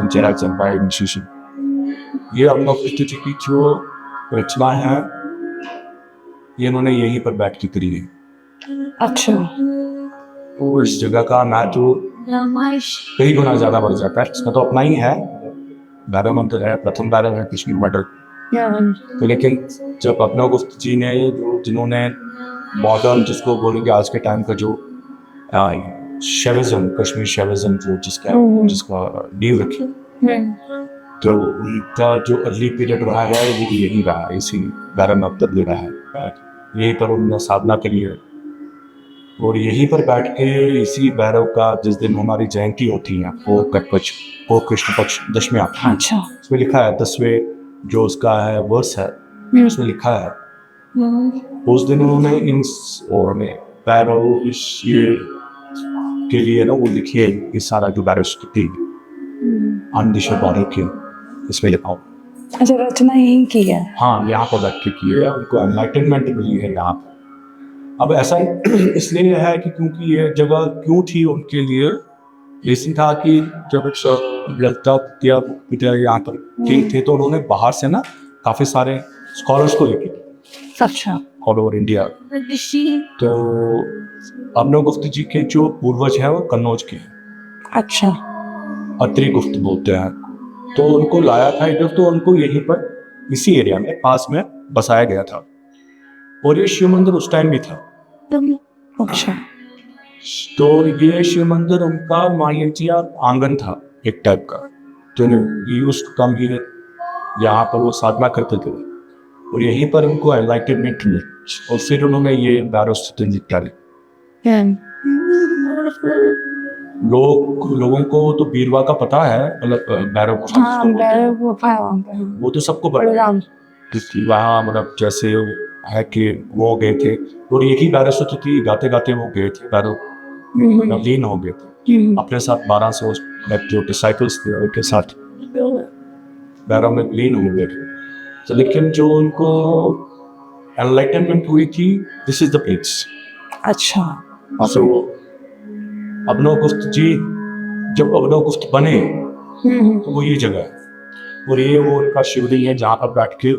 Panchayat empire institution, ये अवनोकृष्ट जी की जो रचना है ये इन्होंने यहीं पर बैठ के करी है। अच्छा। तो इस जगह का महत्व कई गुना ज़्यादा बढ़ जाता है। इसमें तो अपना ही है, भैरव मंदिर है, प्रथम भैरव है कश्मीर मर्डर। तो लेकिन जब अभिनव जी ने जिन्होंने मॉडर्न जिसको बोलेंगे आज के टाइम का जो शैविज्म, कश्मीर शैविज्म जो जिसका नींव रखी, तो उनका जो अर्ली पीरियड रहा है वो यही रहा, इसी भैरव में अब तक रहा है। यहीं पर उन्होंने साधना करी है और यहीं पर बैठ के इसी भैरव का जिस दिन हमारी जयंती होती है वो कृष्ण पक्ष दशमी आता है। अच्छा। उसमें लिखा है 10वें जो उसका है वर्ष है, उसमें लिखा है उस दिन उन्होंने इन और में भैरव इस के लिए ना वो लिखिए ये सारा जो भैरव स्तुति आनंदेश्वर भैरव की इसमें लिखा हो। अच्छा, रचना यही की है। हाँ, यहाँ पर बैठ के की है, उनको एनलाइटनमेंट मिली है यहाँ पर। अब ऐसा इसलिए है कि क्योंकि ये जगह क्यों थी उनके लिए, इसलिए था कि जब यहाँ पर किंग थे तो उन्होंने बाहर से ना काफी सारे स्कॉलर्स को लेके अच्छा। All over India. तो अभिनव गुप्त जी के जो पूर्वज हैं वो कन्नौज के हैं। अच्छा। अत्रि गुप्त बोलते हैं, तो उनको लाया था इधर, तो उनको यहीं पर इसी एरिया में पास में बसाया गया था और ये शिव मंदिर उस टाइम भी था। अच्छा। तो ये शिव मंदिर उनका माइंटिया आंगन था एक टाइप का, तो यूज्ड टू कम हियर, यहाँ पर वो साधना करते थे और यहीं पर उनको एनलाइटनमेंट मिली और फिर उन्होंने ये भैरव स्तुति निकाली। लोगों को तो बीरवा का पता है, मतलब भैरव वो तो सबको पता है। वहाँ मतलब जैसे है कि वो गए थे और यही भैरव स्तुति गाते गाते वो गए थे, भैरव लीन हो गए थे अपने साथ 1200 जो डिसाइपल्स थे उनके साथ भैरव में लीन हो गए थे। तो लेकिन जो उनको एनलाइटनमेंट हुई थी, दिस इज द प्लेस। अच्छा। सो अभिनव गुप्त जी जब अभिनव गुप्त बने तो वो ये जगह है और ये वो उनका शिवलिंग है जहाँ पर बैठ के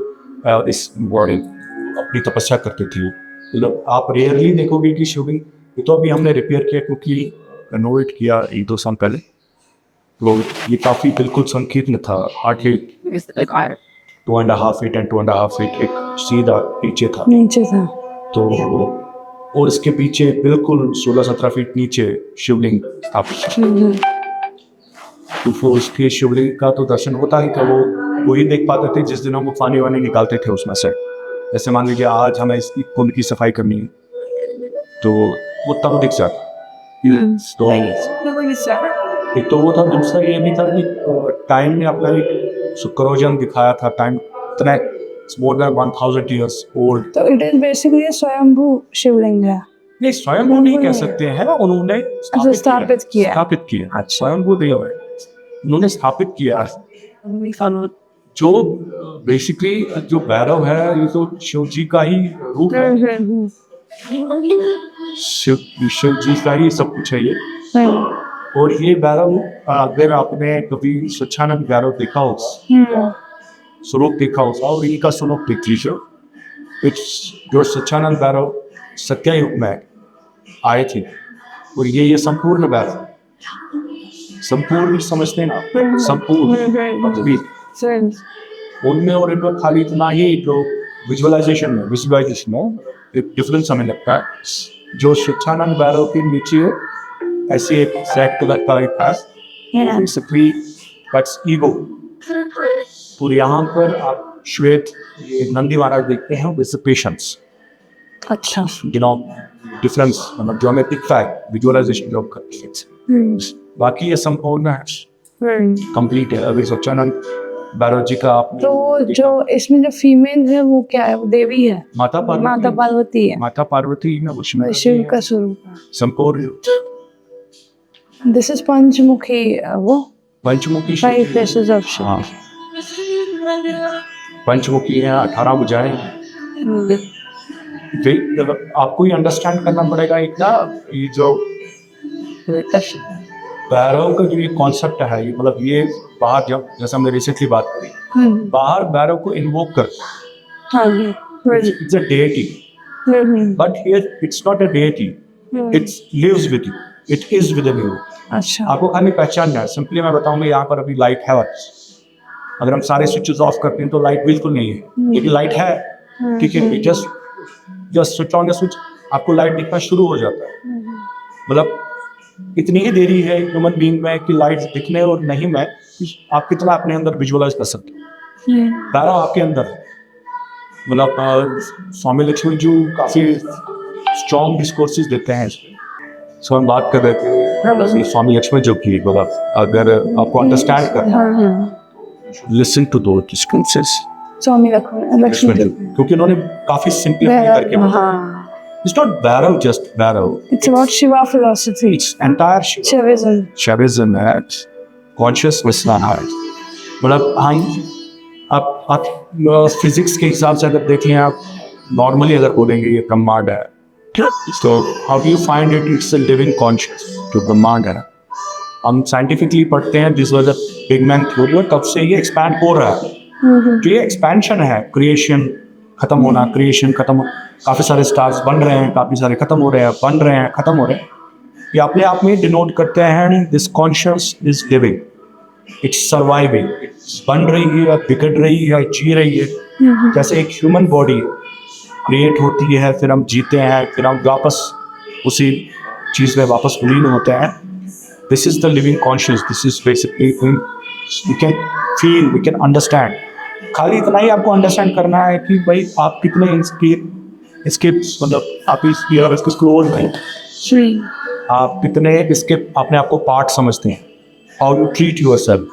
इस बॉडी अपनी तपस्या करते थे। मतलब आप रेयरली देखोगे कि शिवलिंग, ये तो अभी हमने रिपेयर किया क्योंकि रिनोवेट किया 1-2 साल पहले, तो ये काफ़ी बिल्कुल संकीर्ण था, 8 फीट 2.5 फीट एंड 2.5 फीट एक सीधा नीचे था। तो और इसके पीछे बिल्कुल 16-17 फीट नीचे शिवलिंग स्थापित। तो उसके शिवलिंग का तो दर्शन होता ही था, वो ही देख पाते थे जिस दिन हम पानी वानी निकालते थे उसमें से। जैसे मान लीजिए आज हमें इसकी कुंड की सफाई करनी है तो वो तब दिख जाता। तो एक तो वो था, दूसरा ये भी था कि टाइम ने अपना एक सुक्रोजन दिखाया था, टाइम इतना more than 1000 years old। तो इट इज बेसिकली स्वयंभू शिवलिंग है। नहीं, स्वयंभू नहीं कह सकते हैं, उन्होंने स्थापित किया। स्वयंभू नहीं हुए, उन्होंने स्थापित किया। जो बेसिकली जो भैरव है ये तो शिव जी का ही रूप है, शिव जी का ही सब कुछ है ये। और ये भैरव अगर आपने कभी स्वच्छानंद भैरव देखा हो, स्वरूप देखा होगा और इनका स्वरूप देख लीजिए, जो स्वच्छानंद भैरव सत्यायुग में आए थे और ये संपूर्ण भैरव, संपूर्ण समझते हैं ना, संपूर्ण उनमें और इनमें खाली इतना ही जो विजुअलाइजेशन में एक डिफरेंस हमें लगता है। जो स्वच्छानंद भैरव के नीचे ऐसी एक सेक्ट लगता है ईगो, और यहाँ पर आप श्वेत नंदी महाराज देखते हैं विद पेशेंस। अच्छा। डिफरेंस मतलब जो हमें दिखता है विजुअलाइजेशन जो करते हैं, बाकी ये संपूर्ण है, कंप्लीट है। अभी स्वच्छानंद भैरव जी का आपने तो जो इसमें जो फीमेल है वो क्या है? वो देवी है, माता पार्वती है। माता पार्वती में शिव का स्वरूप है संपूर्ण। दिस इज पंचमुखी, वो पंचमुखी 5 faces of Shiva। हाँ, पंचमुखी है, 18 भुजाएं। आपको ये अंडरस्टैंड करना पड़ेगा एक ना, ये जो भैरव का जो ये कॉन्सेप्ट है, ये मतलब ये बाहर जब जैसे हमने रिसेंटली बात करी, बाहर भैरव को इन्वोक कर, हाँ जी, it's a deity, but here it's not a deity, it's lives with you, it is with you. अच्छा, आपको खाली पहचानना है। सिंपली मैं बताऊंगा, यहाँ पर अभी लाइट है, अगर हम सारे स्विचेस ऑफ करते हैं तो लाइट बिल्कुल नहीं है, लेकिन लाइट है, ठीक है, just switch on the switch, आपको लाइट दिखना शुरू हो जाता है। मतलब इतनी ही देरी है ह्यूमन बीइंग में कि लाइट दिखने और नहीं में, कि आप कितना अपने अंदर विजुअलाइज कर सकते हो। भैरव आपके अंदर है। मतलब स्वामी लक्ष्मण जी काफ़ी स्ट्रॉन्ग डिस्कोर्सेज देते हैं इसमें। सो हम बात कर रहे थे स्वामी लक्ष्मण जी की, मतलब अगर आपको अंडरस्टैंड करना, लिसन टू दो डिस्कोर्सेज स्वामी लक्ष्मण लक्ष्मण जी, क्योंकि उन्होंने काफी सिंपलीफाई करके, हाँ, it's not Bhairav just Bhairav, it's about Shiva philosophy, its entire Shaivism. Shaivism है, कॉन्शियसनेस है। मतलब आप फिजिक्स के हिसाब से अगर देख लें, आप नॉर्मली अगर बोलेंगे ये ब्रह्मांड है, तो how do you find it, it's a living conscious जो ब्रह्मांड है। हम साइंटिफिकली पढ़ते हैं this was a big bang theory, और तब से ये एक्सपैंड हो रहा है। जो ये एक्सपेंशन है, क्रिएशन खत्म होना, क्रिएशन खत्म हो, काफ़ी सारे स्टार्स बन रहे हैं, काफ़ी सारे खत्म हो रहे हैं, बन रहे हैं, खत्म हो रहे हैं, ये अपने आप में डिनोट करते हैं this conscious is living, it's surviving, बन रही है, बिगड़ रही है, जी रही है। जैसे एक ह्यूमन बॉडी क्रिएट होती है, फिर हम जीते हैं, फिर हम वापस उसी चीज़ में वापस विलीन होते हैं। This is the living conscious, this is basically we can feel, we can understand. खाली इतना ही आपको अंडरस्टैंड करना है कि भाई आप कितने इसके मतलब आप इसके क्लोज हैं, आप कितने इसके अपने आप को पार्ट समझते हैं, how you treat your self.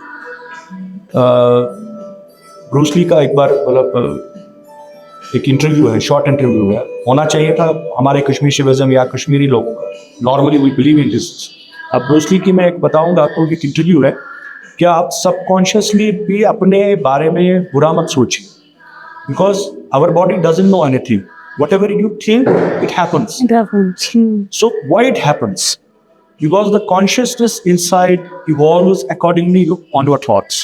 Bruce Lee का एक बार मतलब एक इंटरव्यू है, शॉर्ट इंटरव्यू है, होना चाहिए था हमारे कश्मीर शिविज्म या कश्मीरी लोगों का, normally we believe in this. अब ब्रूस ली की मैं एक बताऊंगा आपको, एक इंटरव्यू है, क्या आप सबकॉन्शियसली भी अपने बारे में बुरा मत सोचिए, because our body doesn't know anything, whatever you think it happens. So why it happens? Because the consciousness inside evolves accordingly on your thoughts.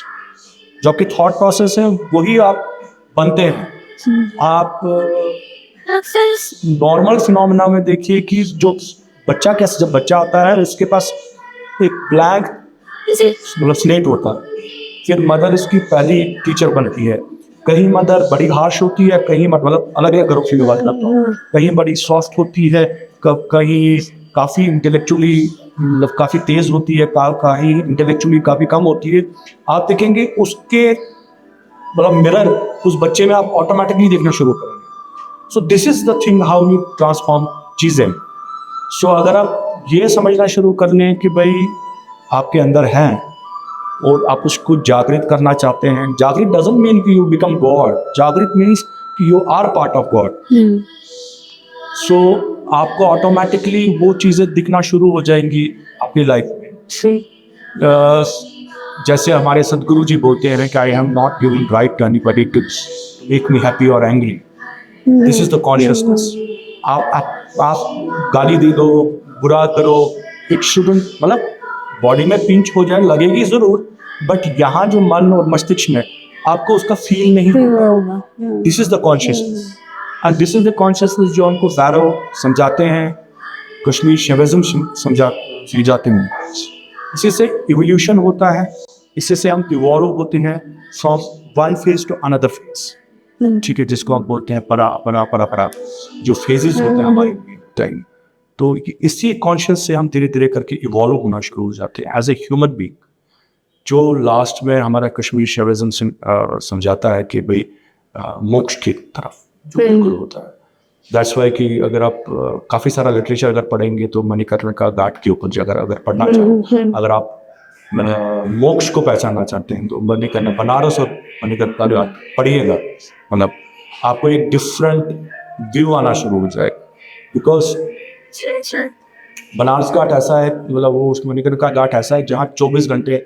जो आपके थॉट प्रोसेस है वही आप बनते हैं। आप नॉर्मल फिनोमेना में देखिए कि जो बच्चा, कैसे जब बच्चा आता है उसके पास एक ब्लैंक मतलब स्लेट होता है, फिर मदर इसकी पहली टीचर बनती है। कहीं मदर बड़ी हार्श होती है, कहीं मतलब अलग अलग ग्रुप की बात करता हूँ, कहीं बड़ी सॉफ्ट होती है, कहीं काफ़ी इंटेलेक्चुअली मतलब काफ़ी तेज़ होती है, कहीं इंटेलेक्चुअली काफ़ी कम होती है। आप देखेंगे उसके मतलब मिरर उस बच्चे में आप ऑटोमेटिकली देखना शुरू करेंगे। So this is the thing how you transform चीज़ें। सो अगर आप ये समझना शुरू कर लें कि भाई आपके अंदर हैं और आप उसको जागृत करना चाहते हैं, जागृत डजंट मीन कि यू बिकम गॉड, जागृत मीन्स कि you are part of God. So आपको ऑटोमेटिकली वो चीज़ें दिखना शुरू हो जाएंगी अपनी लाइफ में। जैसे हमारे सदगुरु जी बोलते हैं कि I have not given right to anybody to make me happy और angry, this is the consciousness. आप गाली दे दो, बुरा करो, इट शुडंट, मतलब बॉडी में पिंच हो जाए लगेगी ज़रूर, बट यहाँ जो मन और मस्तिष्क में आपको उसका फील नहीं होगा। This is the consciousness, and this is the consciousness जो हमको भैरव समझाते हैं, कश्मीर शैविज्म समझाते हैं। इसी से इवोल्यूशन होता है, इसी से हम इवॉल्व होते हैं from one phase two another phase, ठीक है, जिसको हम बोलते हैं परा परा परा परा, जो फेजेस होते हैं हमारे टाइम। तो इसी कॉन्शियस से हम धीरे धीरे करके इवॉल्व होना शुरू हो जाते हैं एज ए ह्यूमन बीइंग, जो लास्ट में हमारा कश्मीर शैविज्म समझाता है कि भाई मोक्ष की तरफ जो बिल्कुल होता है। दैट्स वाई कि अगर आप काफ़ी सारा लिटरेचर अगर पढ़ेंगे तो मणिकर्णिका घाट के ऊपर अगर पढ़ना चाहें, अगर आप मोक्ष को पहचानना चाहते हैं तो मणिकर्णिका, बनारस और मणिकर्णिका घाट पढ़िएगा, मतलब आपको एक डिफरेंट व्यू आना शुरू हो जाएगा। बिकॉज बनारस घाट ऐसा है, मतलब वो उसमें मणिकर्णिका घाट ऐसा है जहाँ 24 घंटे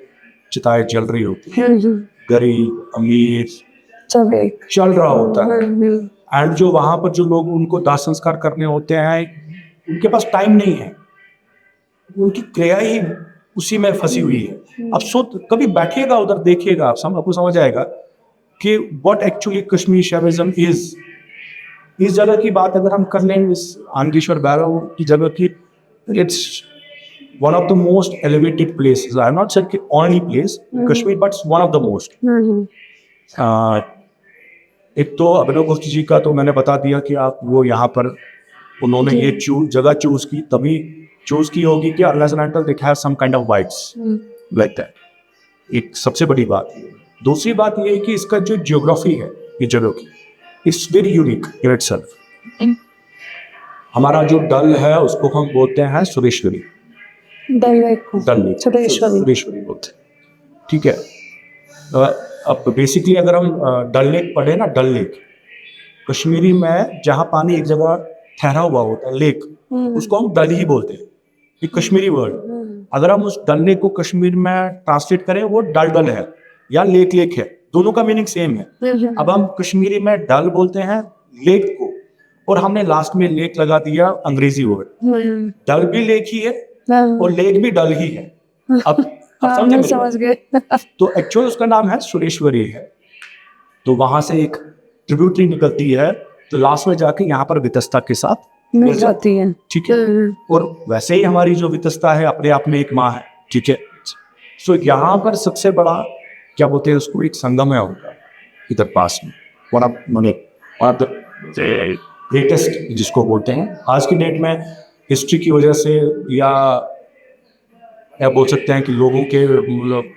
चिताएं जल रही होती है, गरीब अमीर चल रहा होता है, एंड जो वहाँ पर जो लोग उनको दाह संस्कार करने होते हैं उनके पास टाइम नहीं है, उनकी क्रिया ही उसी में फंसी हुई है। अब सो कभी बैठिएगा उधर देखिएगा, आपको समझ आएगा कि what actually Kashmir Shaivism is. इस जगह की बात अगर हम कर लें, इस आनंदेश्वर भैरव की जगह की, it's one of the most elevated places. I'm not saying कि only place Kashmir, but it's one of the most. एक तो अभिनव गुप्त जी का तो मैंने बता दिया कि आप वो यहाँ पर उन्होंने ये जगह चूज की, तभी चूज की होगी कि unless and until they have some kind of vibes like that. एक सबसे बड़ी बात। दूसरी बात ये है कि इसका जो जियोग्राफी है ये जगह की, it's very unique in itself. हमारा जो डल है उसको हम बोलते हैं सुरेश्वरी, डल लेक सुरेश्वरी बोलते हैं, ठीक है। अब बेसिकली अगर हम डल लेक पढ़े ना, डल लेक कश्मीरी में जहाँ पानी एक जगह ठहरा हुआ होता है लेक, उसको हम डल ही बोलते हैं, एक कश्मीरी वर्ड। अगर हम उस डल लेक को कश्मीर में ट्रांसलेट करें, वो डल डल है या लेक लेक है, दोनों का मीनिंग सेम है। अब हम कश्मीरी में डल बोलते हैं लेक को, और हमने लास्ट में लेक लगा दिया अंग्रेजी वर्ड। डल भी लेक ही है और लेक भी डल ही है। अब समझ गए। तो एक्चुअल उसका नाम है सुरेश्वरी है। तो वहां से एक ट्रिब्यूटरी निकलती है, तो लास्ट में जाके यहाँ पर वितस्ता के साथ मिल जाती है, ठीक है। और वैसे ही हमारी जो वितस्ता है अपने आप में एक माँ है, ठीक है। सो यहाँ पर सबसे बड़ा क्या बोलते हैं उसको, एक संगम है उनका इधर पास में, वन ऑफ द ग्रेटेस्ट जिसको बोलते हैं आज की डेट में, हिस्ट्री की वजह से या बोल सकते हैं कि लोगों के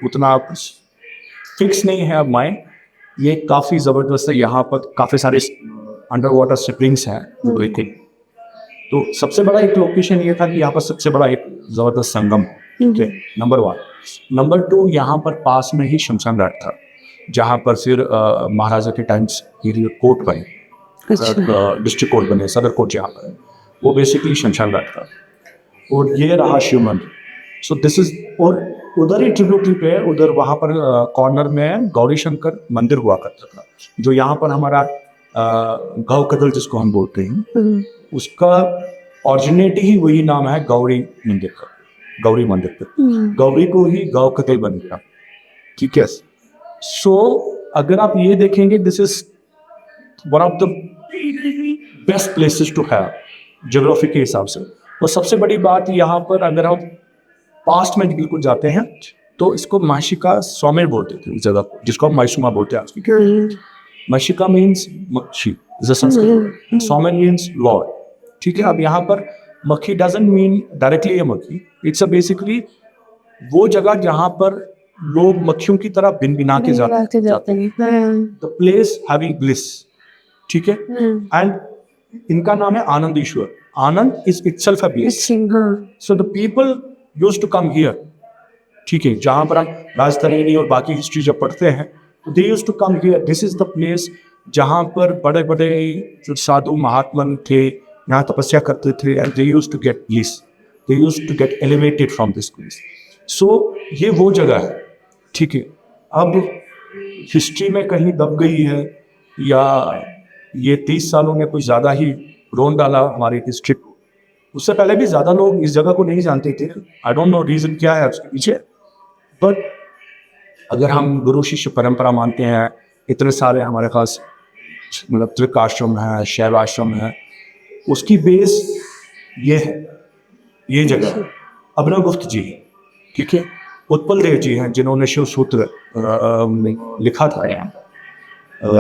उतना फिक्स नहीं है अब माइंड, ये काफ़ी ज़बरदस्त है। यहाँ पर काफ़ी सारे अंडर वाटर स्प्रिंग्स हैं हुए थे। तो सबसे बड़ा एक लोकेशन ये था कि यहाँ पर सबसे बड़ा एक ज़बरदस्त संगम, ठीक है, नंबर 1। नंबर 2, यहाँ पर पास में ही शमशान घाट था, जहाँ पर फिर महाराजा के टाइम्स कोर्ट बने, डिस्ट्रिक्ट कोर्ट बने, सदर कोर्ट जहाँ पर, वो बेसिकली शमशान घाट था। और ये रहा शिव मंदिर। सो दिस इज, और उधर ही ट्रिब्यूटरी पे उधर वहाँ पर कॉर्नर में गौरी शंकर मंदिर हुआ करता था, जो यहाँ पर हमारा गौ कदल जिसको हम बोलते हैं, उसका ऑरिजिनेट ही वही नाम है गौरी मंदिर का, गौरी मंदिर पर गौरी को ही गौ कदल बन गया, ठीक है। सो अगर आप ये देखेंगे, this is one of the best places to have geography के हिसाब से। और सबसे बड़ी बात यहाँ पर, अगर हम पास्ट में बिल्कुल जाते हैं, तो इसको माशिका सौमेर बोलते थे इस जगह को, जिसको हम माइसुमा बोलते हैं आज। माशिका मीन्स मक्खी, सौमेर मीन्स लॉर्ड, ठीक है। अब यहाँ पर मक्खी डजंट मीन डायरेक्टली ये मक्खी, इट्स अ बेसिकली वो जगह जहाँ पर लोग मक्खियों की तरह बिन बिना के जाते हैं, द प्लेस हैविंग ब्लिस, ठीक है। एंड इनका नाम है Anandeshwar. Anand is itself a bliss, so the people used to come here, ठीक है। जहाँ पर हम राजतरणी और बाकी हिस्ट्री जब पढ़ते हैं, तो they used to come here. This is the place जहाँ पर बड़े बड़े जो साधु महात्मा थे यहाँ तपस्या करते थे, and they used to get bliss, they used to get elevated from this place. So ये वो जगह है, ठीक है। अब हिस्ट्री में कहीं दब गई है, या ये 30 सालों में कुछ ज़्यादा ही रोन डाला हमारी हिस्ट्री को। उससे पहले भी ज़्यादा लोग इस जगह को नहीं जानते थे, आई डोंट नो रीज़न क्या है उसके पीछे। बट अगर हम गुरु शिष्य परंपरा मानते हैं, इतने सारे हमारे पास मतलब त्रिक आश्रम है, शैव आश्रम है, उसकी बेस ये है, ये जगह अभिनव गुप्त जी, ठीक है। उत्पल देव जी हैं जिन्होंने शिव सूत्र लिखा था यहाँ। तो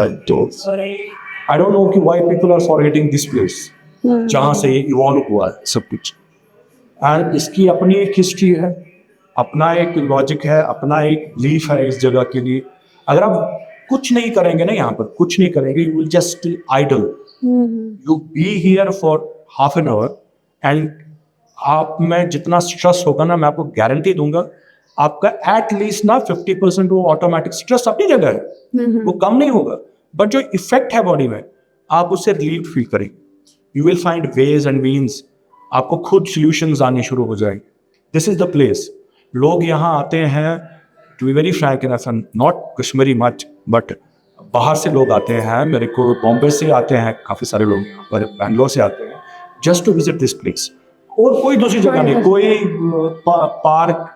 आई डोंट नो कि why people are forgetting this place, जहाँ से ये इवॉल्व हुआ है सब कुछ। एंड इसकी अपनी एक हिस्ट्री है, अपना एक लॉजिक है, अपना एक बिलीफ है इस जगह के लिए। अगर आप कुछ नहीं करेंगे ना, यहाँ पर कुछ नहीं करेंगे, you will just idle, you be here for half an hour, and आप में जितना स्ट्रेस होगा ना, मैं आपको गारंटी दूंगा, आपका एट लीस्ट ना 50% वो ऑटोमेटिक स्ट्रेस अपनी जगह है, वो कम नहीं होगा, बट जो इफेक्ट है बॉडी में, आप उससे रिलीफ फील करेंगे। You will find ways and means, आपको खुद सॉल्यूशंस आने शुरू हो जाएंगे। This is the place. लोग यहाँ आते हैं, to be very frank in essence, not Kashmiri much, but बाहर से लोग आते हैं, मेरे को बॉम्बे से आते हैं काफ़ी सारे लोग, यहाँ पर बैंगलोर से आते हैं, just to visit this place. और कोई दूसरी जगह नहीं, कोई पार्क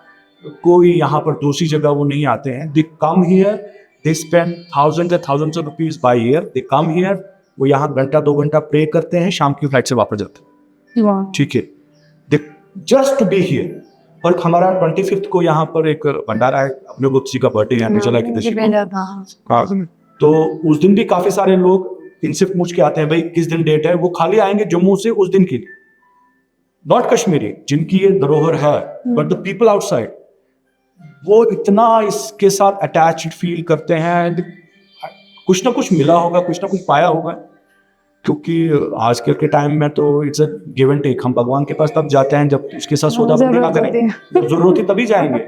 कोई यहाँ पर दूसरी जगह वो नहीं आते हैं. They come here, they spend thousands of rupees by year. They come here, वो यहाँ घंटा 2 घंटा प्रे करते हैं, शाम की फ्लाइट से वापस जाते हैं. वाह. ठीक है, they just to be here. और हमारा 25th को यहाँ पर एक भंडारा है, अपने गुप्त जी का बर्थडे है, निर्जला एकादशी को. तो उस दिन भी काफी सारे लोग इनसे पूछ के आते हैं भाई किस दिन डेट है. वो खाली आएंगे जम्मू से उस दिन के लिए, नॉट कश्मीरी जिनकी ये धरोहर है, बट द पीपल आउटसाइड, वो इतना इसके साथ अटैच्ड फील करते हैं. कुछ ना कुछ मिला होगा, कुछ ना कुछ पाया होगा, क्योंकि आजकल के टाइम में तो it's a give and take. हम भगवान के पास तब जाते हैं जब उसके साथ सौदा बंदी ना करें, जब जरूरत है तभी जाएंगे.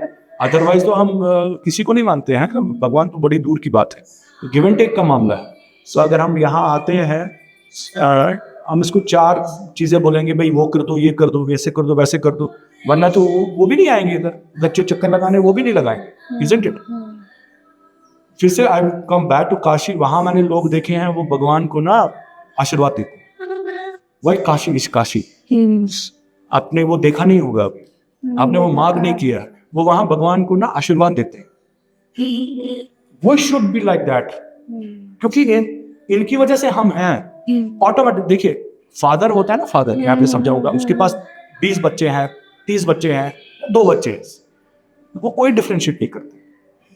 अदरवाइज तो हम किसी को नहीं मानते हैं. भगवान तो बड़ी दूर की बात है. गिव एंड टेक का मामला है. सो अगर हम यहाँ आते हैं, हम इसको 4 चीजें बोलेंगे, भाई वो कर दो, ये कर दो, वैसे कर दो, वैसे कर दो, वरना तो वो भी नहीं आएंगे इधर. बच्चे चक्कर लगाने वो भी नहीं लगाएंगे. Isn't it? फिर से आई कम बैक टू काशी. वहां मैंने लोग देखे हैं वो भगवान को ना आशीर्वाद देते. वही काशी इस काशी. आपने वो देखा नहीं होगा अभी, आपने वो मांग नहीं किया, वो वहां भगवान को ना आशीर्वाद देते हैं. वो शुड बी लाइक दैट, क्योंकि इनकी वजह से हम हैं. ऑटोमेटिक देखिए, फादर होता है ना, फादर यहाँ पे समझाऊंगा, उसके पास 20 बच्चे हैं, 30 बच्चे हैं, 2 बच्चे हैं, वो कोई डिफरेंशिएट नहीं करते.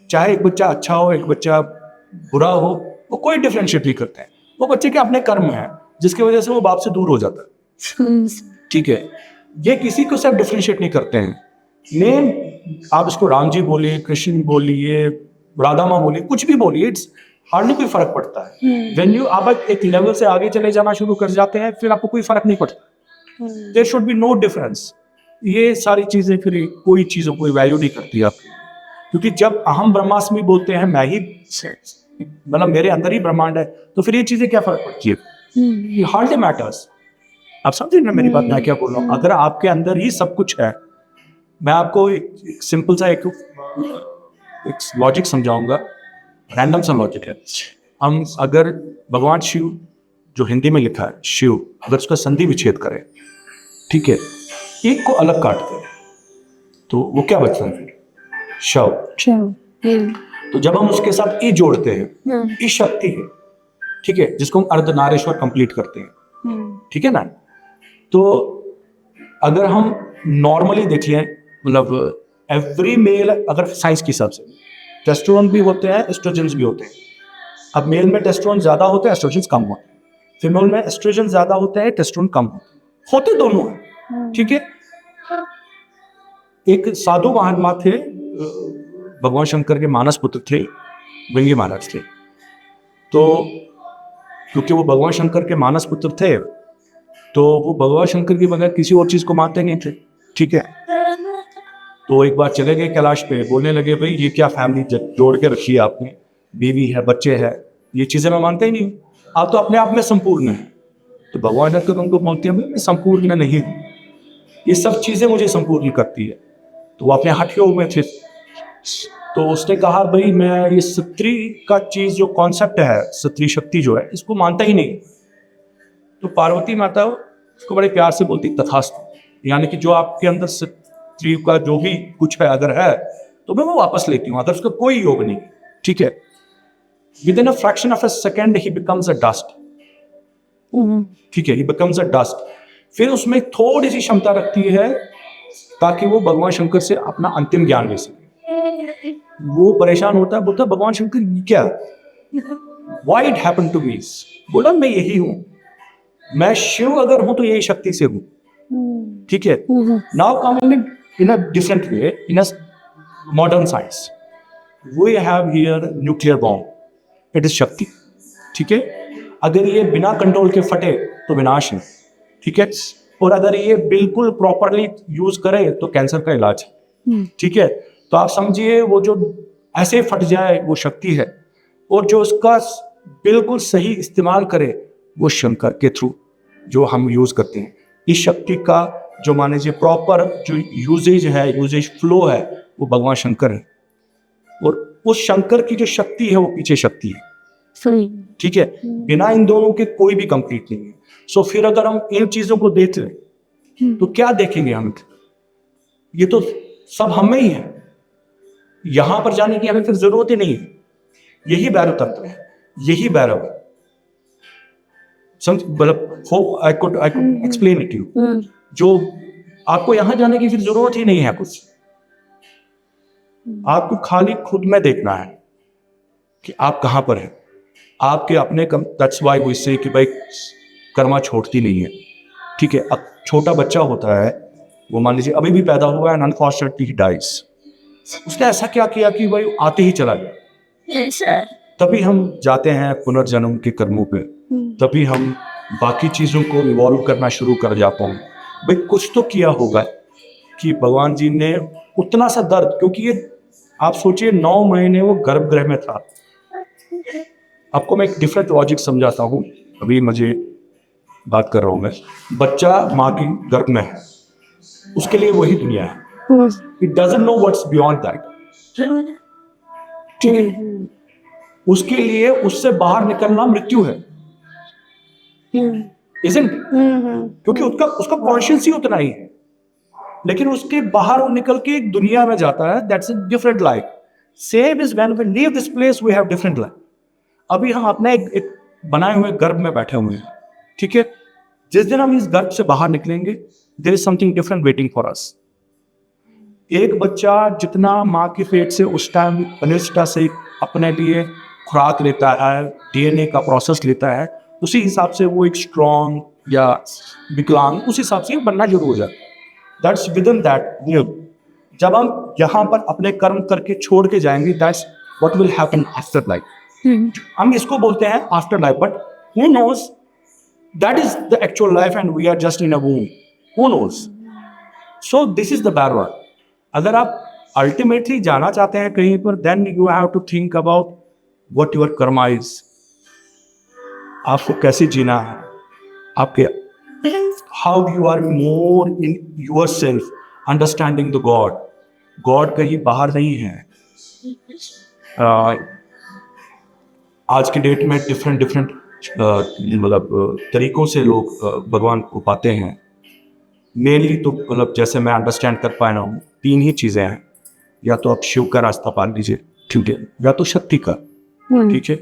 चाहे एक बच्चा अच्छा हो, एक बच्चा बुरा हो, वो कोई डिफरेंशिएट नहीं करते हैं. वो बच्चे के अपने कर्म हैं जिसकी वजह से वो बाप से दूर हो जाता है. ठीक है, ये किसी को सब डिफरेंशिएट नहीं करते हैं. नेम आप इसको राम जी बोलिए, कृष्ण बोलिए, राधा माँ बोलिए, कुछ भी बोलिए, इट्स हार्डली कोई फर्क पड़ता है. व्हेन यू आप एक लेवल से आगे चले जाना शुरू कर जाते हैं, फिर आपको कोई फर्क नहीं पड़ता. There should be no difference. ये सारी चीजें फिर कोई चीजों कोई वैल्यू नहीं करती आपकी. क्योंकि जब अहम ब्रह्मास्मि बोलते हैं, मैं ही मतलब मेरे अंदर ही ब्रह्मांड है, तो फिर ये चीजें क्या फर्क पड़ती है? ये हार्डली मैटर्स. आप समझे ना मेरी बात, मैं क्या बोल रहा हूँ? अगर आपके अंदर ही सब कुछ है, मैं आपको एक सिंपल सा एक लॉजिक समझाऊंगा, रैंडम सा लॉजिक है. हम अगर भगवान शिव, जो हिंदी में लिखा है शिव, अगर उसका संधि विच्छेद करें, ठीक है, एक को अलग काट दें, तो वो क्या बचता है फिर? शव. तो जब हम उसके साथ ई जोड़ते हैं, ई शक्ति है, ठीक है, जिसको हम अर्धनारेश्वर कंप्लीट करते हैं, ठीक है ना. तो अगर हम नॉर्मली देख लें, मतलब एवरी मेल, अगर साइंस के हिसाब से टेस्टोस्टेरोन भी होते हैं, एस्ट्रोजन्स भी होते हैं. अब मेल में टेस्टोस्टेरोन ज्यादा होते हैं, एस्ट्रोजन्स कम होते हैं. फीमेल में एस्ट्रोजन ज्यादा होते हैं, टेस्टोस्टेरोन कम होते दोनों हैं. ठीक है. एक साधु महात्मा थे, भगवान शंकर के मानस पुत्र थे, भृंगी महाराज थे. तो क्योंकि वो भगवान शंकर के मानस पुत्र थे, तो वो भगवान शंकर के बगैर किसी और चीज को मानते नहीं थे. ठीक है. तो एक बार चले गए कैलाश पे, बोलने लगे भाई ये क्या फैमिली जोड़ के रखी है आपने, बीवी है, बच्चे है, ये चीजें मैं मानता ही नहीं. आप तो अपने आप में संपूर्ण है. तो भगवान शंकर उनको बोलते हैं मैं संपूर्ण नहीं हूँ, ये सब चीजें मुझे संपूर्ण करती है. तो वो अपने हठयोग में थे. तो उसने कहा भाई मैं ये स्त्री का चीज जो कॉन्सेप्ट है, स्त्री शक्ति जो है, इसको मानता ही नहीं. तो पार्वती माता उसको बड़े प्यार से बोलती तथास्तु, यानी कि जो आपके अंदर स्त्री का जो भी कुछ है अगर है तो मैं वो वापस लेती हूँ, अगर उसका कोई योग नहीं. ठीक है. With in a fraction of a second he becomes a dust. ठीक है, ही बिकम्स अ डस्ट. फिर उसमें थोड़ी सी क्षमता रखती है ताकि वो भगवान शंकर से अपना अंतिम ज्ञान ले सके. वो परेशान होता है, बोलता है भगवान शंकर क्या, why it happen to me. बोला मैं यही हूं, मैं शिव अगर हूं तो यही शक्ति से हूं. ठीक है. Now coming in a different way, in a modern science, we have here nuclear bomb, it is Shakti. ठीक है. अगर ये बिना कंट्रोल के फटे तो विनाश है. ठीक है. और अगर ये बिल्कुल प्रॉपरली यूज करे तो कैंसर का इलाज है. ठीक है. तो आप समझिए वो जो ऐसे फट जाए वो शक्ति है, और जो उसका बिल्कुल सही इस्तेमाल करे वो शंकर के थ्रू जो हम यूज करते हैं. इस शक्ति का जो मान लीजिए प्रॉपर जो यूजेज है, यूजेज फ्लो है, वो भगवान शंकर है. और उस शंकर की जो शक्ति है वो पीछे शक्ति है. ठीक है. बिना इन दोनों के कोई भी कंप्लीट नहीं है. सो फिर अगर हम इन चीजों को देख लें तो क्या देखेंगे हम? ये तो सब हमें ही है. यहां पर जाने की हमें फिर जरूरत ही नहीं है। यही भैरव तत्व है, यही भैरव है। समझ, मतलब I could explain it you. जो आपको यहां जाने की फिर जरूरत ही नहीं है कुछ, आपको खाली खुद में देखना है कि आप कहां पर हैं। आपके अपने कम, दैट्स व्हाई वी से कि भाई कर्मा छोड़ती नहीं है। ठीक है, अब छोटा बच्चा होता है, वो मान लीजिए अभी भी पैदा हुआ है, अनफॉर्चुनेटली ही डाइज। उसने ऐसा क्या किया कि भाई आते ही चला गया। तभी हम जाते हैं पुनर्जन्म के कर्मों पे, तभी हम बाकी चीजों को रिवॉल्व करना शुरू कर जाते हैं। भाई कुछ तो किया होगा कि भगवान जी ने उतना सा दर्द, क्योंकि ये आप सोचिए 9 महीने वो गर्भगृह में था। आपको मैं एक डिफरेंट लॉजिक समझाता हूँ, अभी मुझे बात कर रहा हूँ मैं। बच्चा माँ की गर्भ में है, उसके लिए वही दुनिया है। It doesn't know what's beyond that. ठीक है, उसके लिए उससे बाहर निकलना मृत्यु है, isn't it? क्योंकि उसका कॉन्शियस ही उतना ही है, लेकिन उसके बाहर वो निकल के एक दुनिया में जाता है। That's a different life. Same is when we leave this place we have different life. अभी हम अपने एक बनाए हुए गर्भ में बैठे हुए हैं, ठीक है। जिस दिन हम इस गर्भ से बाहर निकलेंगे, there is something different waiting for us. एक बच्चा जितना माँ के पेट से उस टाइम अनिष्टा से अपने लिए खुराक लेता है, डीएनए का प्रोसेस लेता है, उसी हिसाब से वो एक स्ट्रॉन्ग या विकलांग उस हिसाब से बनना शुरू हो जाता है। That's with in that. जब हम यहाँ पर अपने कर्म करके छोड़ के जाएंगे, that's what will happen after life. हम इसको बोलते हैं after life, but who knows that is the actual life and we are just in a womb. Who knows? So this is the bad word. अगर आप ultimately जाना चाहते हैं कहीं पर, then you have to think about what your karma is. आपको कैसे जीना है, आपके how you are more in your self understanding the God. God कहीं बाहर नहीं है। आज के डेट में डिफरेंट मतलब तरीकों से लोग भगवान को पाते हैं। मेनली तो मतलब जैसे मैं अंडरस्टैंड कर पाया हूँ, 3 ही चीज़ें हैं। या तो आप शिव का रास्ता पाल लीजिए, ठीक है, या तो शक्ति का, ठीक है,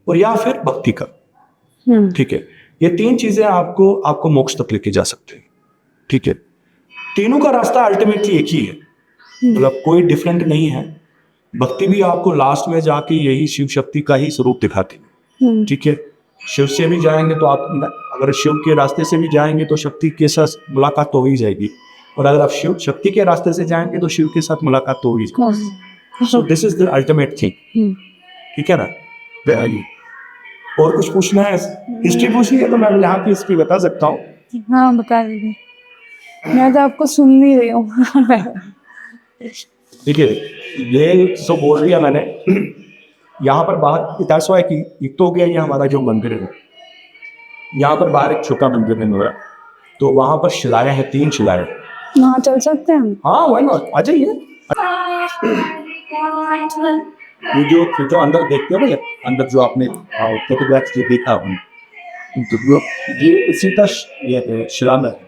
और या फिर भक्ति का, ठीक है। ये 3 चीज़ें आपको मोक्ष तक लेके जा सकते हैं, ठीक है। तीनों का रास्ता अल्टीमेटली एक ही है, मतलब कोई डिफरेंट नहीं है। भक्ति भी आपको लास्ट में जाके यही शिव शक्ति का ही स्वरूप दिखाती है, ठीक है। शिव से भी जाएंगे तो आप, अगर शिव के रास्ते से भी जाएंगे तो शक्ति के साथ मुलाकात तो हो ही जाएगी, और अगर आप शिव शक्ति के रास्ते से जाएंगे तो शिव के साथ मुलाकात तो हो ही जाएगी। सो this is the ultimate thing, ठीक है ना। और कुछ पूछना है, हिस्ट्री पूछनी है तो मैं यहाँ की हिस्ट्री बता सकता हूँ। हाँ बता दीजिए, मैं तो आपको सुन नहीं रही हूँ। देखिए, ये सो बोल दिया मैंने। यहाँ पर बाहर दैट्स व्हाई कि एक तो हो गया ये हमारा जो मंदिर है, यहाँ पर बाहर एक छोटा मंदिर है मेरा, तो वहाँ पर शिलाएं हैं, 3 शिलाएं। वहाँ चल सकते हैं हम? हाँ व्हाई नॉट, आ जाइए। ये जो अंदर देखते हो ना, अंदर जो आपने फोटोग्राफ्स जो देखा तो ये इसी का ये शिलान्यास है,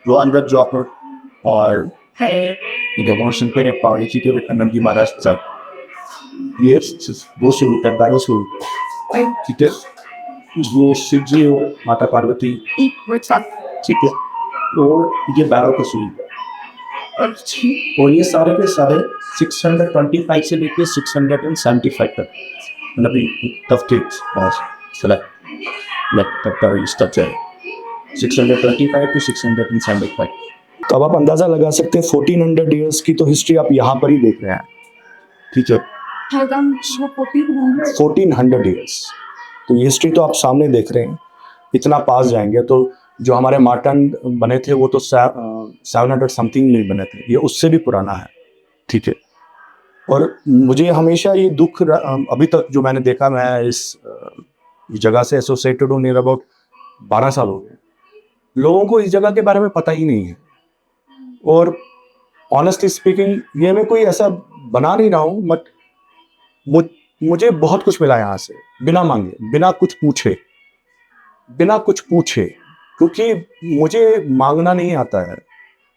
जो अंदर जो आप और devotion पे पावड़ी जी के विवेकानंद जी महाराज साहब, ये वो शुरू करता है शुरू, ठीक है। वो शिव जी और माता पार्वती, ठीक है, और ये 12 का शुरू, और ये सारे के सारे 625 से लेकर 675 तक, मतलब तब के और तब का स्ट्रक्चर है 625 to 675। तो अब आप अंदाजा लगा सकते हैं 1400 ईयर्स की तो हिस्ट्री आप यहाँ पर ही देख रहे हैं, ठीक है। 1400 ईयर्स, तो ये हिस्ट्री तो आप सामने देख रहे हैं। इतना पास जाएंगे तो जो हमारे मार्टन बने थे वो तो 700 समथिंग में बने थे, ये उससे भी पुराना है, ठीक है। और मुझे हमेशा ये दुख अभी तक जो मैंने देखा, मैं इस जगह से एसोसिएटेड हूँ नियर अबाउट 12 साल हो गए, लोगों को इस जगह के बारे में पता ही नहीं है। और ऑनेस्टली स्पीकिंग, ये मैं कोई ऐसा बना नहीं रहा हूँ, बट मुझे बहुत कुछ मिला यहाँ से, बिना मांगे, बिना कुछ पूछे, क्योंकि मुझे मांगना नहीं आता है,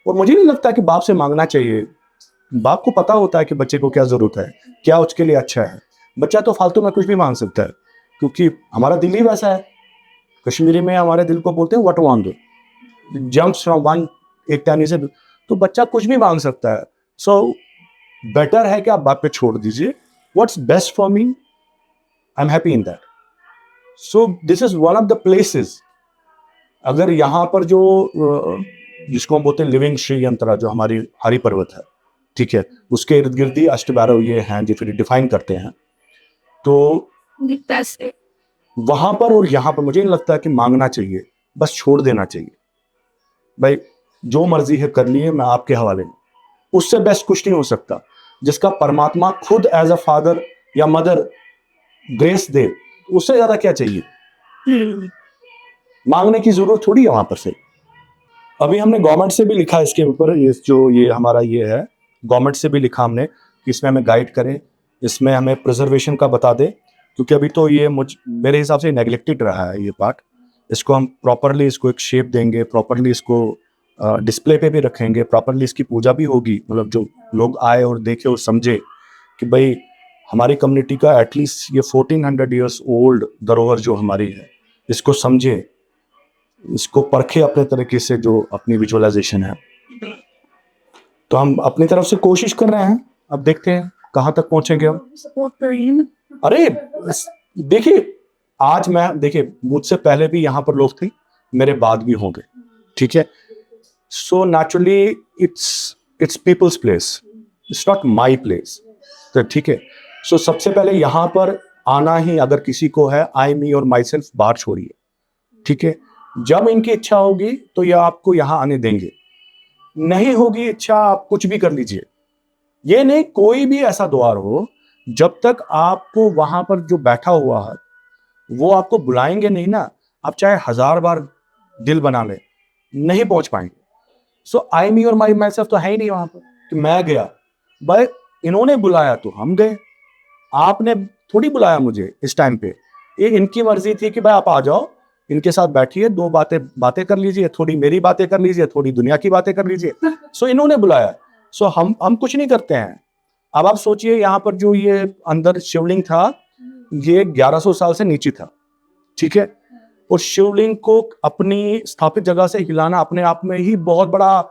और मुझे नहीं लगता कि बाप से मांगना चाहिए। बाप को पता होता है कि बच्चे को क्या जरूरत है, क्या उसके लिए अच्छा है। बच्चा तो फालतू में कुछ भी मांग सकता है, क्योंकि हमारा दिल ही वैसा है। कश्मीरी में हमारे दिल को बोलते हैं what want, jumps from one, एक टाइम से, तो बच्चा कुछ भी मांग सकता है। सो बेटर है कि आप बाप पे छोड़ दीजिए, what's best for me, I am happy in that. So this is one of the places. अगर यहाँ पर जो जिसको हम बोलते हैं लिविंग श्री यंत्रा, जो हमारी हरि पर्वत है, ठीक है, उसके इर्द गिर्द ही अष्टभैरव ये हैं जो फिर डिफाइन करते हैं। तो वहां पर और यहाँ पर मुझे नहीं लगता है कि मांगना चाहिए, बस छोड़ देना चाहिए। भाई जो मर्जी है कर लिए, मैं आपके हवाले में। उससे बेस्ट कुछ नहीं हो सकता, जिसका परमात्मा खुद एज अ फादर या मदर ग्रेस दे, उससे ज्यादा क्या चाहिए। मांगने की जरूरत थोड़ी है वहां पर से। अभी हमने गवर्नमेंट से भी लिखा इसके ऊपर, ये हमारा ये है, गवर्नमेंट से भी लिखा हमने कि इसमें हमें गाइड करें, इसमें हमें प्रिजर्वेशन का बता दे, क्योंकि अभी तो ये मेरे हिसाब से नेग्लेक्टेड रहा है ये पार्ट। इसको हम प्रॉपरली इसको एक शेप देंगे, प्रॉपरली इसको डिस्प्ले पे भी रखेंगे, प्रॉपरली इसकी पूजा भी होगी, मतलब जो लोग आए और देखे और समझे कि भाई हमारी कम्युनिटी का एटलीस्ट ये 1400 ईयर्स ओल्ड धरोहर जो हमारी है, इसको समझे, इसको परखे अपने तरीके से, जो अपनी विजुअलाइजेशन है। तो हम अपनी तरफ से कोशिश कर रहे हैं, अब देखते हैं कहाँ तक पहुंचेंगे हम। अरे देखिए, आज मैं देखिए मुझसे पहले भी यहाँ पर लोग थे, मेरे बाद भी होंगे, ठीक है। So naturally it's people's place, it's not my place, तो ठीक है। सो सबसे पहले यहाँ पर आना ही अगर किसी को है, आई मी और माई सेल्फ बाहर छोड़िए, ठीक है। जब इनकी इच्छा होगी तो ये आपको यहाँ आने देंगे, नहीं होगी इच्छा आप कुछ भी कर लीजिए। ये नहीं कोई भी ऐसा द्वार हो, जब तक आपको वहां पर जो बैठा हुआ है वो आपको बुलाएंगे नहीं ना, आप चाहे 1000 बार दिल बना ले, नहीं पहुंच पाएंगे। सो आई मी और माई माई सेल्फ तो है ही नहीं वहां पर कि मैं गया, भाई इन्होंने बुलाया तो हम गए, आपने थोड़ी बुलाया मुझे इस टाइम पे। ये इनकी मर्जी थी कि भाई आप आ जाओ, इनके साथ बैठिए, दो बातें कर लीजिए, थोड़ी मेरी बातें कर लीजिए, थोड़ी दुनिया की बातें कर लीजिए। सो इन्होंने बुलाया, सो हम कुछ नहीं करते हैं। अब आप सोचिए यहाँ पर जो ये अंदर शिवलिंग था, ये 1100 साल से नीचे था, ठीक है। और शिवलिंग को अपनी स्थापित जगह से हिलाना अपने आप में ही बहुत बड़ा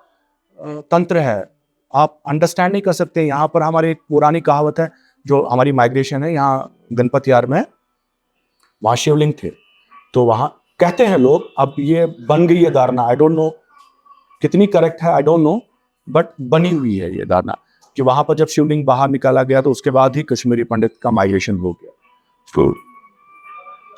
तंत्र है, आप अंडरस्टैंड नहीं कर सकते। यहाँ पर हमारी एक पुरानी कहावत है, जो हमारी माइग्रेशन है यहाँ गणपत यार में, वहां शिवलिंग थे, तो वहां कहते हैं लोग, अब ये बन गई है धारणा, आई डोंट नो कितनी करेक्ट है, आई डोंट नो, बट बनी हुई है ये धारणा कि वहां पर जब शिवलिंग बाहर निकाला गया तो उसके बाद ही कश्मीरी पंडित का माइग्रेशन हो गया।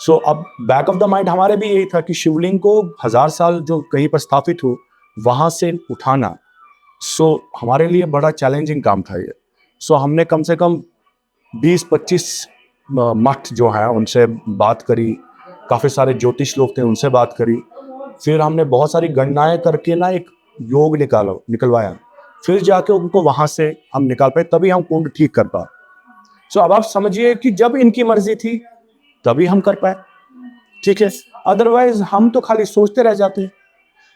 सो अब बैक ऑफ द माइंड हमारे भी यही था कि शिवलिंग को 1000 साल जो कहीं पर स्थापित हो वहां से उठाना, सो हमारे लिए बड़ा चैलेंजिंग काम था ये। सो हमने कम से कम 20-25 मठ जो है उनसे बात करी, काफ़ी सारे ज्योतिष लोग थे उनसे बात करी, फिर हमने बहुत सारी गणनाएं करके ना एक योग निकलवाया, फिर जाके उनको वहां से हम निकाल पाए, तभी हम कुंड ठीक कर पाए। सो अब आप समझिए कि जब इनकी मर्जी थी तभी हम कर पाए, ठीक है। अदरवाइज हम तो खाली सोचते रह जाते हैं।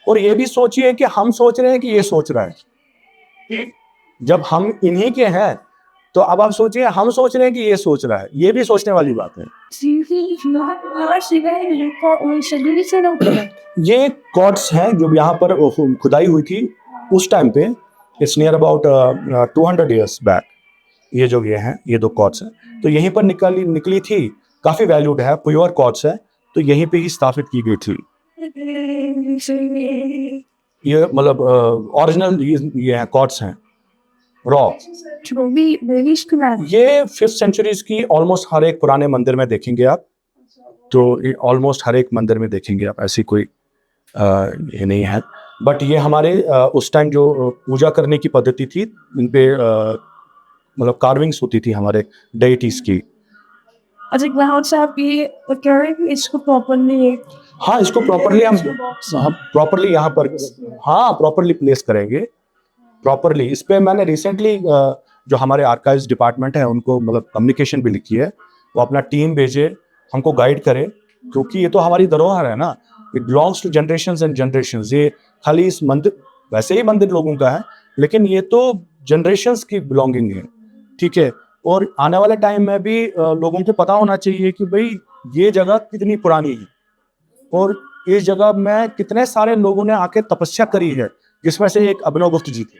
और ये भी सोचिए कि हम सोच रहे हैं कि ये सोच रहा है, जब हम इन्हीं के हैं तो अब आप सोचिए हम सोच रहे हैं कि ये सोच रहा है, ये भी सोचने वाली बात है। ये कॉर्ड्स हैं जो यहाँ पर खुदाई हुई थी उस टाइम पे, it's near about 200 years back. ये जो ये हैं, ये 2 कॉर्ड्स हैं, तो यहीं पर निकली थी, काफी वैल्यूड है, प्योर कॉर्ड्स है, तो यहीं पे ही स्थापित की गई थी। ये मतलब ओरिजिनल ये कॉर्ड्स हैं, रॉ। ये 5th सेंचुरीज की ऑलमोस्ट हर एक पुराने मंदिर में देखेंगे आप, तो ऑलमोस्ट हर एक मंदिर में देखेंगे आप, ऐसी कोई ये नहीं है। बट ये हमारे उस टाइम जो पूजा करने की पद्धति थी, इन पे मतलब कार्विंग्स होती थी हमारे डेइटीज की। इसको प्रॉपर्ली, हाँ, इसको प्रॉपर्ली हम प्रॉपर्ली यहाँ पर हाँ प्रॉपर्ली प्लेस करेंगे, प्रॉपर्ली। इस पे मैंने रिसेंटली जो हमारे आर्काइव्स डिपार्टमेंट है उनको मतलब कम्युनिकेशन भी लिखी है, वो अपना टीम भेजे, हमको गाइड करे, क्योंकि ये तो हमारी धरोहर है ना, it belongs to generations and generations. ये खाली इस मंदिर, वैसे ही मंदिर लोगों का है, लेकिन ये तो जनरेशन्स की बिलोंगिंग है, ठीक है। और आने वाले टाइम में भी लोगों को पता होना चाहिए कि भाई ये जगह कितनी पुरानी है और इस जगह में कितने सारे लोगों ने आके तपस्या करी है, जिसमें से एक अभिनव गुप्त जी थे।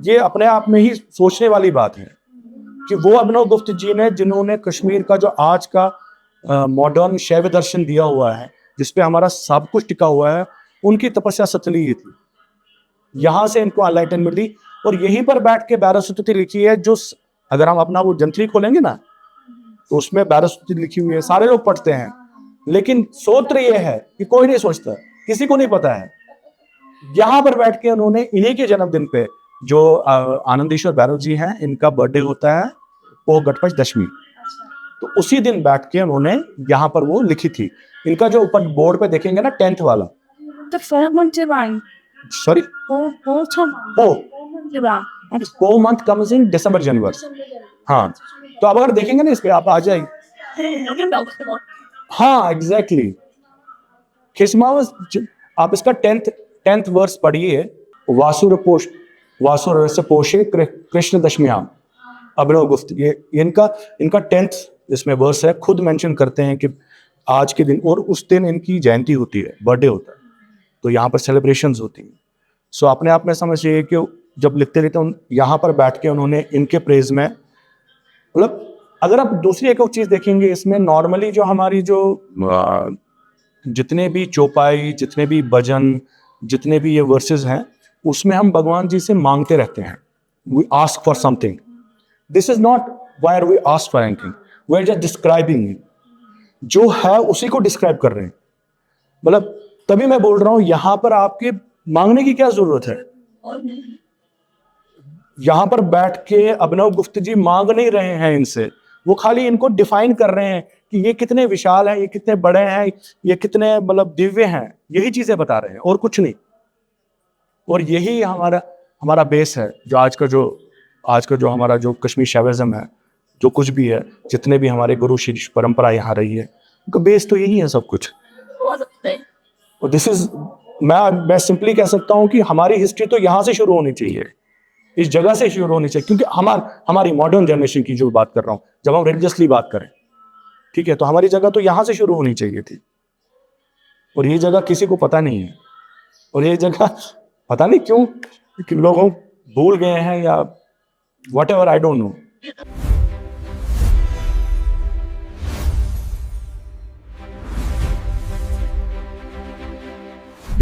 ये अपने आप में ही सोचने वाली बात है कि वो अभिनव गुप्त जी ने, जिन्होंने कश्मीर का जो आज का मॉडर्न शैव दर्शन दिया हुआ है, जिसपे हमारा सब कुछ टिका हुआ है, उनकी तपस्या सतली ये थी। यहाँ से इनको एनलाइटन मिली और यहीं पर बैठ के बैरस्तुति लिखी है, जो अगर हम अपना वो जंत्री खोलेंगे ना तो उसमें बैरस्तुति लिखी हुई है, सारे लोग पढ़ते हैं, लेकिन सूत्र ये है कि कोई नहीं सोचता, किसी को नहीं पता है। यहाँ पर बैठ के उन्होंने इन्हीं के जन्मदिन पे, जो आनंदेश्वर भैरव जी हैं, इनका बर्थडे होता है वो गणपति दशमी, तो उसी दिन बैठ के उन्होंने यहाँ पर वो लिखी थी। इनका जो ऊपर बोर्ड पे देखेंगे ना 10th वाला, sorry oh month comes in December January, हाँ। तो अब अगर देखेंगे ना इस पे आप आ जाएगी, हाँ एग्जैक्टली। खिसमावस, आप इसका 10th वर्स पढ़िए, वासुर पोषे कृष्ण दशम्याम अभिनव गुप्त, ये इनका 10th इसमें वर्स है। खुद मेंशन करते हैं कि आज के दिन और उस दिन इनकी जयंती होती है, बर्थडे होता है, तो यहाँ पर सेलिब्रेशंस होती हैं। सो अपने आप में समझिए कि जब लिखते रहते यहाँ पर बैठ के उन्होंने इनके प्रेज में, मतलब अगर आप दूसरी एक और चीज देखेंगे इसमें, नॉर्मली जो हमारी जो जितने भी चौपाई, जितने भी भजन, जितने भी ये वर्सेस हैं, उसमें हम भगवान जी से मांगते रहते हैं, we ask for something. This is not why we ask for anything, we are just describing, जो है उसी को डिस्क्राइब कर रहे हैं। मतलब तभी मैं बोल रहा हूं यहाँ पर आपके मांगने की क्या जरूरत है। यहाँ पर बैठ के अभिनव गुप्त जी मांग नहीं रहे हैं इनसे, वो खाली इनको डिफाइन कर रहे हैं कि ये कितने विशाल हैं, ये कितने बड़े हैं, ये कितने मतलब दिव्य हैं, यही चीजें बता रहे हैं और कुछ नहीं। और यही हमारा बेस है, जो आज का जो हमारा जो कश्मीर शैविज्म है, जो कुछ भी है, जितने भी हमारे गुरु शिष्य परंपरा यहाँ रही है, उनका बेस तो यही है सब कुछ। और दिस इज, मैं सिंपली कह सकता हूँ कि हमारी हिस्ट्री तो यहाँ से शुरू होनी चाहिए, इस जगह से शुरू होनी चाहिए, क्योंकि हमारी मॉडर्न जनरेशन की जो बात कर रहा हूँ, जब हम रिलीजियसली बात करें, ठीक है, तो हमारी जगह तो यहाँ से शुरू होनी चाहिए थी। और ये जगह किसी को पता नहीं है, और ये जगह पता नहीं क्यों कि लोग भूल गए हैं या व्हाटएवर, आई डोंट नो।